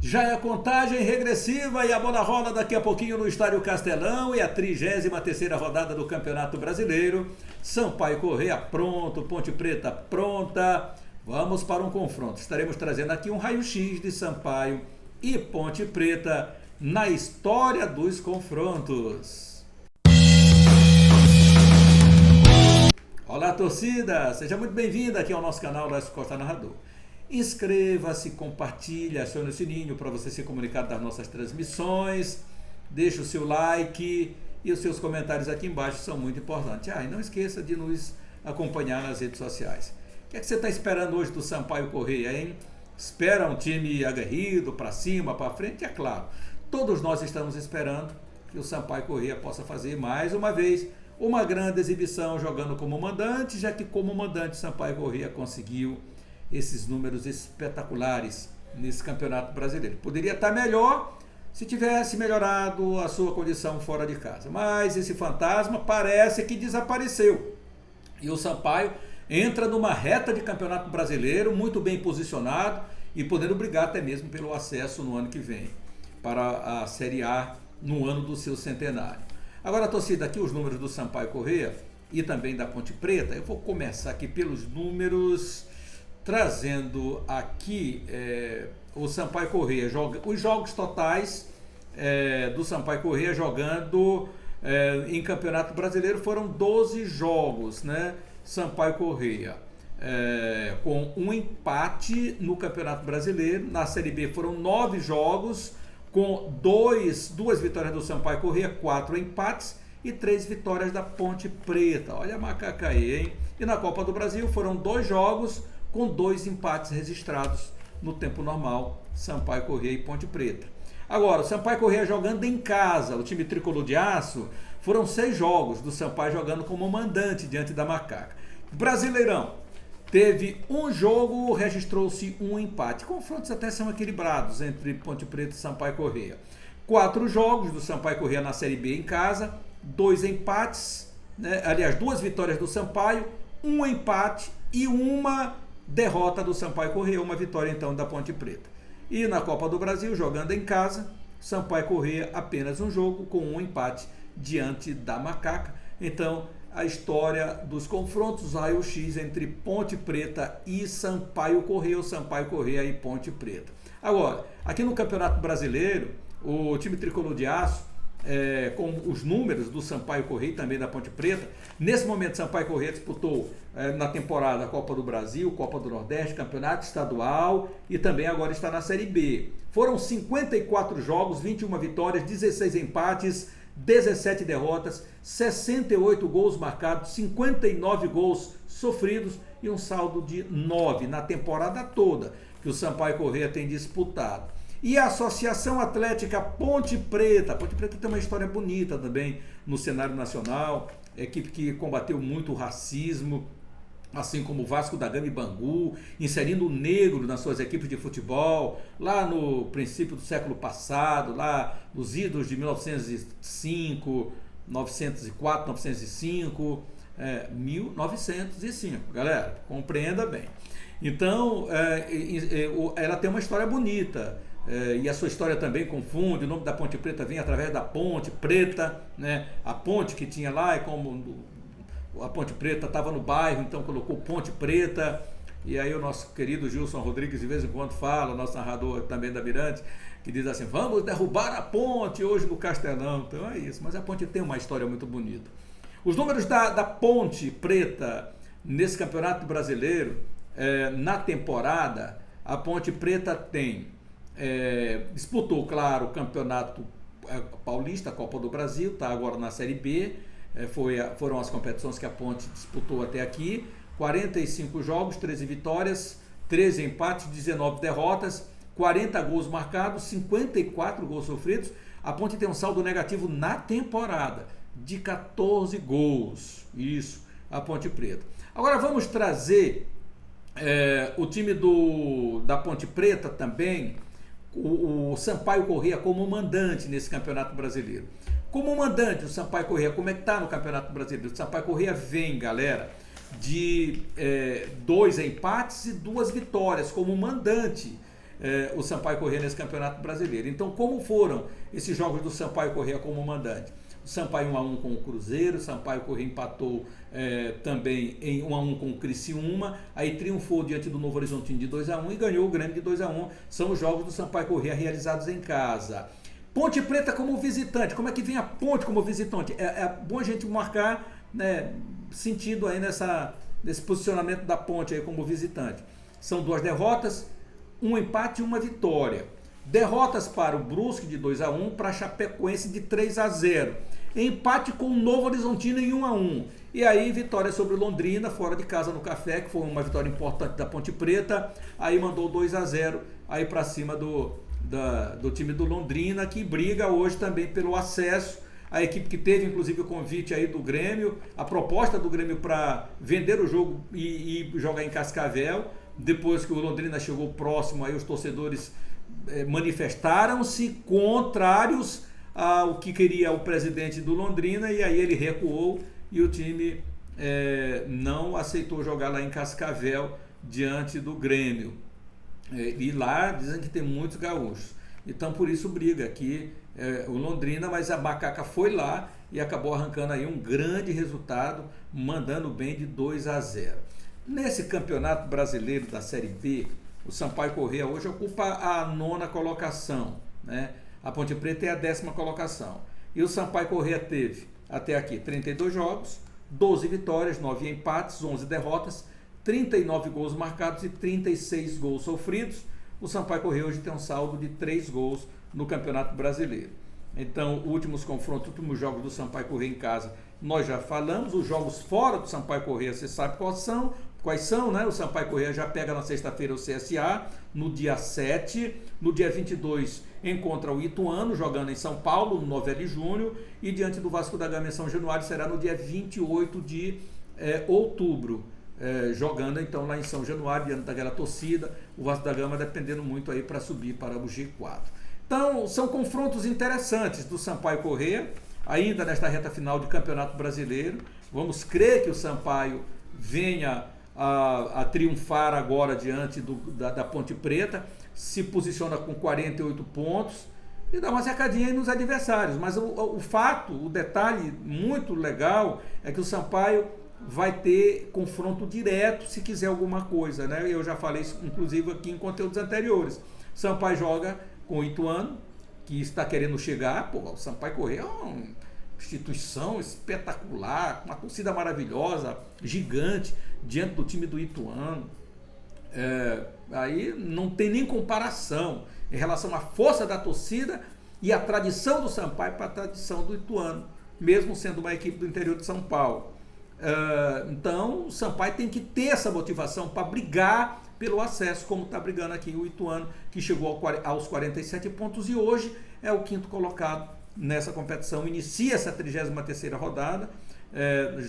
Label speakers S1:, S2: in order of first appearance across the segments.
S1: Já é a contagem regressiva e a bola rola daqui a pouquinho no Estádio Castelão e a 33ª rodada do Campeonato Brasileiro. Sampaio Corrêa pronto, Ponte Preta pronta. Vamos para um confronto. Estaremos trazendo aqui um raio-x de Sampaio e Ponte Preta na história dos confrontos. Olá, torcida! Seja muito bem-vinda aqui ao nosso canal Lécio Costa Narrador. Inscreva-se, compartilhe, acione o sininho para você ser comunicado das nossas transmissões. Deixe o seu like e os seus comentários aqui embaixo são muito importantes. E não esqueça de nos acompanhar nas redes sociais. O que é que você está esperando hoje do Sampaio Corrêa, hein? Espera um time aguerrido, para cima, para frente? É claro, todos nós estamos esperando que o Sampaio Corrêa possa fazer mais uma vez uma grande exibição jogando como mandante, já que como mandante Sampaio Corrêa conseguiu esses números espetaculares nesse Campeonato Brasileiro. Poderia estar melhor se tivesse melhorado a sua condição fora de casa, mas esse fantasma parece que desapareceu. E o Sampaio entra numa reta de Campeonato Brasileiro muito bem posicionado e podendo brigar até mesmo pelo acesso no ano que vem para a Série A no ano do seu centenário. Agora, torcida, aqui os números do Sampaio Corrêa e também da Ponte Preta. Eu vou começar aqui pelos números, trazendo aqui o Sampaio Corrêa, os jogos totais do Sampaio Corrêa jogando em Campeonato Brasileiro foram 12 jogos, né? Sampaio Corrêa com um empate no Campeonato Brasileiro. Na Série B foram 9 jogos, com duas vitórias do Sampaio Corrêa, 4 empates e 3 vitórias da Ponte Preta. Olha a macaca aí, hein? E na Copa do Brasil foram 2 jogos com 2 empates registrados no tempo normal, Sampaio Corrêa e Ponte Preta. Agora, o Sampaio Corrêa jogando em casa, o time tricolor de aço, foram 6 jogos do Sampaio jogando como mandante diante da macaca. Brasileirão, teve um jogo, registrou-se um empate. Confrontos até são equilibrados entre Ponte Preta e Sampaio Corrêa. 4 jogos do Sampaio Corrêa na Série B em casa, 2 empates, né? Aliás, 2 vitórias do Sampaio, um empate e uma derrota do Sampaio Corrêa, uma vitória então da Ponte Preta. E na Copa do Brasil, jogando em casa, Sampaio Corrêa apenas um jogo com um empate diante da macaca. Então, a história dos confrontos raio-x entre Ponte Preta e Sampaio Corrêa, ou Sampaio Corrêa e Ponte Preta. Agora, aqui no Campeonato Brasileiro, o time tricolor de aço, com os números do Sampaio Corrêa e também da Ponte Preta, nesse momento Sampaio Corrêa disputou na temporada a Copa do Brasil, Copa do Nordeste, Campeonato Estadual e também agora está na Série B. Foram 54 jogos, 21 vitórias, 16 empates, 17 derrotas, 68 gols marcados, 59 gols sofridos e um saldo de 9 na temporada toda que o Sampaio Corrêa tem disputado. E a Associação Atlética Ponte Preta tem uma história bonita também no cenário nacional, equipe que combateu muito o racismo, assim como o Vasco da Gama e Bangu, inserindo o negro nas suas equipes de futebol, lá no princípio do século passado, lá nos idos de 1905, 904, 905, 1905, galera, compreenda bem. Então, ela tem uma história bonita, e a sua história também confunde. O nome da Ponte Preta vem através da Ponte Preta, né? A ponte que tinha lá, como a Ponte Preta estava no bairro, então colocou Ponte Preta. E aí o nosso querido Gilson Rodrigues de vez em quando fala, nosso narrador também da Mirante, que diz assim: vamos derrubar a ponte hoje no Castelão. Então é isso, mas a ponte tem uma história muito bonita. Os números da Ponte Preta nesse Campeonato Brasileiro, na temporada, a Ponte Preta disputou, claro, o Campeonato Paulista, a Copa do Brasil, está agora na Série B, foram as competições que a Ponte disputou até aqui, 45 jogos, 13 vitórias, 13 empates, 19 derrotas, 40 gols marcados, 54 gols sofridos. A Ponte tem um saldo negativo na temporada de 14 gols, isso, a Ponte Preta. Agora vamos trazer o time da Ponte Preta também, o Sampaio Corrêa como mandante nesse Campeonato Brasileiro. Como mandante, o Sampaio Corrêa, como é que está no Campeonato Brasileiro? O Sampaio Corrêa vem, galera, de 2 empates e 2 vitórias como mandante. o Sampaio Corrêa nesse Campeonato Brasileiro. Então, como foram esses jogos do Sampaio Corrêa como mandante? O Sampaio 1-1 com o Cruzeiro, o Sampaio Corrêa empatou também em 1-1 com o Criciúma, aí triunfou diante do Novo Horizontino de 2-1 e ganhou o Grêmio de 2-1. São os jogos do Sampaio Corrêa realizados em casa. Ponte Preta como visitante, como é que vem a Ponte como visitante? É bom a gente marcar, né, sentido aí nesse posicionamento da Ponte aí como visitante. São 2 derrotas, um empate e uma vitória. Derrotas para o Brusque de 2-1, para a Chapecoense de 3-0. Empate com o Novo Horizontino em 1-1. E aí vitória sobre o Londrina, fora de casa no Café, que foi uma vitória importante da Ponte Preta. Aí mandou 2-0 aí para cima do time do Londrina, que briga hoje também pelo acesso. A equipe que teve inclusive o convite aí do Grêmio, a proposta do Grêmio para vender o jogo e jogar em Cascavel. Depois que o Londrina chegou próximo, aí os torcedores manifestaram-se contrários ao que queria o presidente do Londrina, e aí ele recuou e o time não aceitou jogar lá em Cascavel diante do Grêmio. E lá dizem que tem muitos gaúchos, então por isso briga aqui o Londrina, mas a Macaca foi lá e acabou arrancando aí um grande resultado, mandando bem de 2-0. Nesse Campeonato Brasileiro da Série B, o Sampaio Corrêa hoje ocupa a 9ª colocação, né? A Ponte Preta é a 10ª colocação. E o Sampaio Corrêa teve até aqui 32 jogos, 12 vitórias, 9 empates, 11 derrotas, 39 gols marcados e 36 gols sofridos. O Sampaio Corrêa hoje tem um saldo de 3 gols no Campeonato Brasileiro. Então, últimos confrontos, últimos jogos do Sampaio Corrêa em casa, nós já falamos. Os jogos fora do Sampaio Corrêa, você sabe quais são, né? O Sampaio Corrêa já pega na sexta-feira o CSA, no dia 7, no dia 22 encontra o Ituano, jogando em São Paulo, no Novelli Júnior, e diante do Vasco da Gama em São Januário será no dia 28 de outubro, jogando então lá em São Januário, diante daquela torcida, o Vasco da Gama dependendo muito aí para subir para o G4. Então, são confrontos interessantes do Sampaio Corrêa, ainda nesta reta final de Campeonato Brasileiro. Vamos crer que o Sampaio venha a triunfar agora diante da Ponte Preta, se posiciona com 48 pontos e dá uma secadinha aí nos adversários. Mas o detalhe muito legal é que o Sampaio vai ter confronto direto se quiser alguma coisa, né? Eu já falei isso, inclusive, aqui em conteúdos anteriores. Sampaio joga com o Ituano, que está querendo chegar. Pô, o Sampaio Corrêa é uma instituição espetacular, uma torcida maravilhosa, gigante, diante do time do Ituano. Aí não tem nem comparação em relação à força da torcida e a tradição do Sampaio para a tradição do Ituano, mesmo sendo uma equipe do interior de São Paulo. Então o Sampaio tem que ter essa motivação para brigar pelo acesso, como está brigando aqui o Ituano, que chegou aos 47 pontos e hoje é o 5º colocado nessa competição. Inicia essa 33ª rodada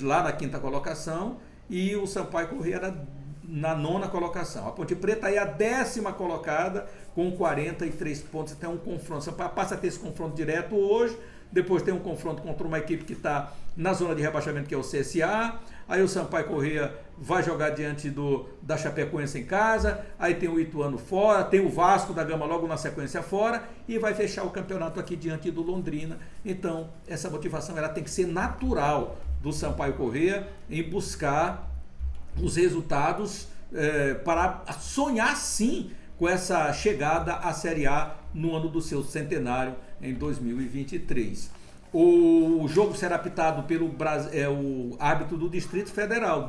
S1: lá na 5ª colocação, e o Sampaio Corrêa era na 9ª colocação. A Ponte Preta é a 10ª colocada com 43 pontos. Então, um confronto. O Sampaio passa a ter esse confronto direto hoje. Depois tem um confronto contra uma equipe que está na zona de rebaixamento, que é o CSA. Aí o Sampaio Corrêa vai jogar diante da Chapecoense em casa. Aí tem o Ituano fora, tem o Vasco da Gama logo na sequência fora, e vai fechar o campeonato aqui diante do Londrina. Então, essa motivação ela tem que ser natural do Sampaio Corrêa em buscar os resultados para sonhar sim com essa chegada à Série A no ano do seu centenário, em 2023. O jogo será apitado pelo o árbitro do Distrito Federal,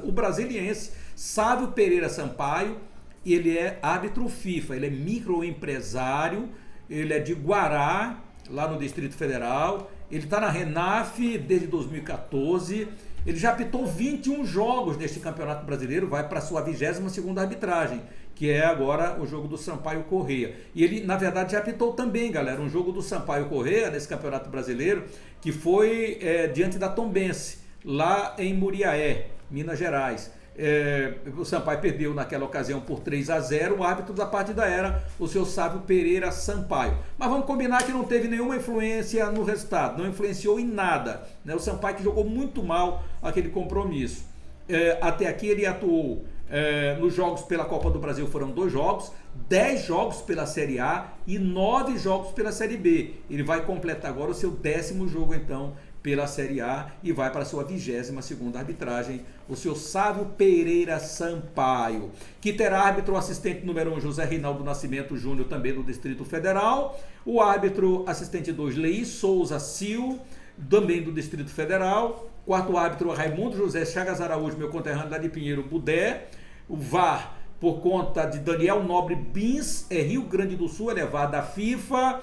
S1: o brasiliense Sávio Pereira Sampaio. Ele é árbitro FIFA, ele é microempresário, ele é de Guará, lá no Distrito Federal. Ele está na Renaf desde 2014. Ele já apitou 21 jogos neste Campeonato Brasileiro, vai para a sua 22ª arbitragem, que é agora o jogo do Sampaio Corrêa. E ele, na verdade, já apitou também, galera, um jogo do Sampaio Corrêa nesse Campeonato Brasileiro, que foi diante da Tombense, lá em Muriaé, Minas Gerais. O Sampaio perdeu naquela ocasião por 3-0, o árbitro da partida era o seu Sávio Pereira Sampaio. Mas vamos combinar que não teve nenhuma influência no resultado, não influenciou em nada, né? O Sampaio que jogou muito mal aquele compromisso. Até aqui ele atuou nos jogos pela Copa do Brasil, foram 2 jogos, 10 jogos pela Série A e 9 jogos pela Série B. Ele vai completar agora o seu 10º jogo, então, pela Série A e vai para a sua 22ª arbitragem, o seu Sávio Pereira Sampaio, que terá árbitro assistente número 1 José Reinaldo Nascimento Júnior, também do Distrito Federal, o árbitro assistente 2 Leí Souza Sil, também do Distrito Federal, quarto árbitro Raimundo José Chagas Araújo, meu conterrâneo lá de Pinheiro Budé, o VAR por conta de Daniel Nobre Bins, Rio Grande do Sul, ele é VAR da FIFA.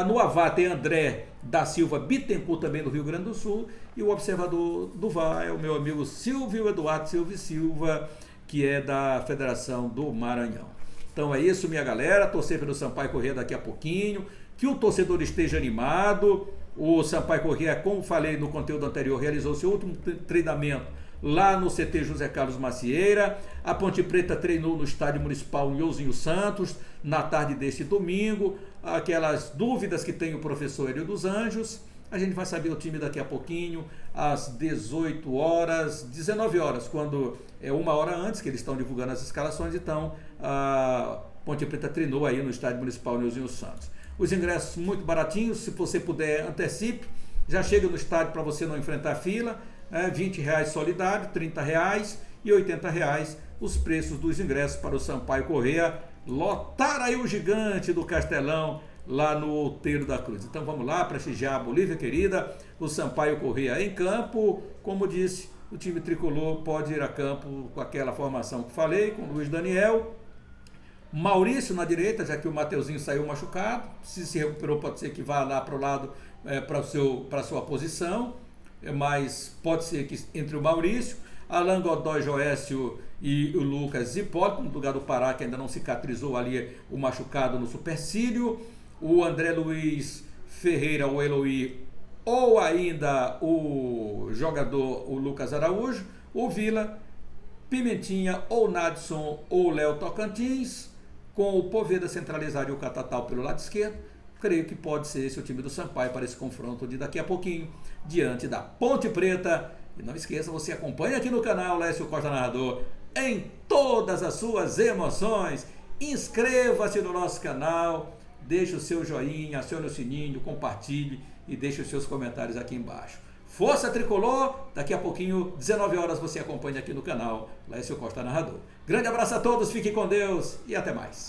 S1: No AVAR tem André da Silva Bittencourt, também do Rio Grande do Sul, e o observador do VAR é o meu amigo Silvio Eduardo Silva, que é da Federação do Maranhão. Então é isso, minha galera, torcer pelo Sampaio Corrêa daqui a pouquinho, que o torcedor esteja animado. O Sampaio Corrêa, como falei no conteúdo anterior, realizou seu último treinamento lá no CT José Carlos Macieira. A Ponte Preta treinou no Estádio Municipal Nilzinho Santos na tarde deste domingo. Aquelas dúvidas que tem o professor Hélio dos Anjos. A gente vai saber o time daqui a pouquinho, às 19 horas, quando é 1 hora antes que eles estão divulgando as escalações. Então, a Ponte Preta treinou aí no Estádio Municipal Nilzinho Santos. Os ingressos muito baratinhos, se você puder, antecipe. Já chega no estádio para você não enfrentar fila. R$20 solidário, R$30 e R$80 os preços dos ingressos para o Sampaio Corrêa lotar aí o gigante do Castelão lá no Outeiro da Cruz. Então vamos lá prestigiar a Bolívia querida, o Sampaio Corrêa em campo. Como disse, o time tricolor pode ir a campo com aquela formação que falei, com Luiz Daniel, Maurício na direita, já que o Mateuzinho saiu machucado. Se recuperou, pode ser que vá lá para o lado, para a sua posição, mas pode ser que entre o Maurício, Alan Godoy, Joécio e o Lucas Hipólito, no lugar do Pará, que ainda não cicatrizou ali o machucado no supercílio, o André Luiz Ferreira, o Eloy, ou ainda o jogador, o Lucas Araújo, o Vila, Pimentinha, ou Nadson, ou Léo Tocantins, com o Poveda centralizado e o Catatal pelo lado esquerdo. Creio que pode ser esse o time do Sampaio para esse confronto de daqui a pouquinho, diante da Ponte Preta. E não esqueça, você acompanha aqui no canal Lécio Costa Narrador em todas as suas emoções. Inscreva-se no nosso canal, deixe o seu joinha, acione o sininho, compartilhe e deixe os seus comentários aqui embaixo. Força Tricolor, daqui a pouquinho, 19 horas, você acompanha aqui no canal Lécio Costa Narrador. Grande abraço a todos, fiquem com Deus e até mais.